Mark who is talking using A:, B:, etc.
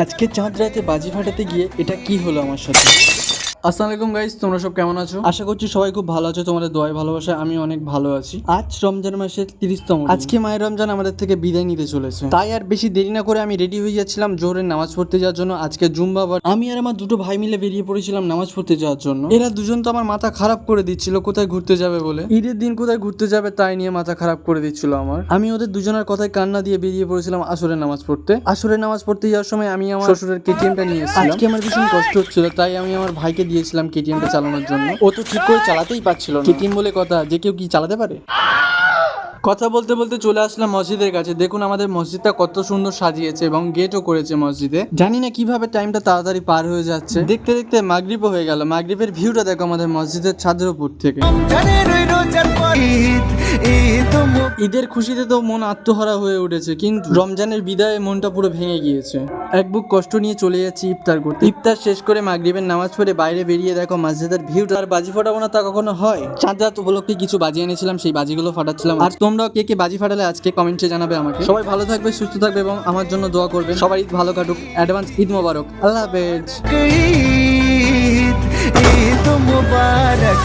A: আজকে চাঁদ রাতে বাজি ফাটাতে গিয়ে এটা কি হলো আমার সাথে। আসসালামু আলাইকুম গাইস, তোমরা সব কেমন আছো? আশা করছি সবাই খুব ভালো আছো। তোমাদের দোয়ায় ভালোবাসায় আমি অনেক ভালো আছি। আজ রমজান মাসের 30তম দিন। আজকে মায়ের রমজান আমাদের থেকে বিদায় নিতে চলেছে, তাই আর বেশি দেরি না করে আমি রেডি হয়ে যাচ্ছিলাম জোহরের নামাজ পড়তে যাওয়ার জন্য। আজকে জুম্বাবার আমি আর আমার দুটো ভাই মিলে বেরিয়ে পড়েছিলাম নামাজ পড়তে যাওয়ার জন্য। এরা দুজন তো আমার মাথা খারাপ করে দিচ্ছিল কোথায় ঘুরতে যাবে বলে। ঈদের দিন কোথায় ঘুরতে যাবে তাই নিয়ে মাথা খারাপ করে দিচ্ছিল আমার। আমি ওদের দুজনের কথায় কান্না দিয়ে বেরিয়ে পড়েছিলাম আসরের নামাজ পড়তে। আসরের নামাজ পড়তে যাওয়ার সময় আমি আমার শ্বশুরের কেটিএমটা নিয়ে এসেছিলাম। আজকে আমার ভীষণ কষ্ট হচ্ছিল, তাই আমি আমার ভাইকে দিয়েছিলাম কেটিএমটা চালানোর জন্য। ও তো ঠিক করে চালাতেই পারছিল না। কেটিএম বলে কথা, যে কেউ কি চালাতে পারে? কথা বলতে বলতে চলে আসলাম মসজিদের কাছে। দেখুন আমাদের মসজিদটা কত সুন্দর সাজিয়েছে এবং গেটও করেছে মসজিদে। জানি না কিভাবে টাইমটা তাড়াতাড়ি পার হয়ে যাচ্ছে। দেখতে দেখতে মাগরিবও হয়ে গেল। মাগরিবের ভিউটা দেখো আমাদের মসজিদের ছাদের উপর থেকে। ঈদের খুশিতে তো মন আত্মহারা হয়ে উঠেছে, কিন্তু রমজানের বিদায়ে মনটা পুরো ভেঙে গিয়েছে। এক বুক কষ্ট নিয়ে চলে যাচ্ছি ইফতার করতে। ইফতার শেষ করে মাগরিবের নামাজ পড়ে বাইরে বেরিয়ে দেখো মসজিদের ভিউটা। আর বাজি ফাটাবো না তা কখনো হয়? চাঁদ রাত উপলক্ষে কিছু বাজি এনেছিলাম, সেই বাজিগুলো ফাটাচ্ছিলাম। আর তোমরাও কে কে বাজি ফাটালে আজকে কমেন্টে জানাবে আমাকে। সবাই ভালো থাকবে, সুস্থ থাকবে এবং আমার জন্য দোয়া করবে। সবার ঈদ ভালো কাটুক। অ্যাডভান্স ঈদ মোবারক। আল্লাহ হাফেজ।
B: ঈদ মুবারক।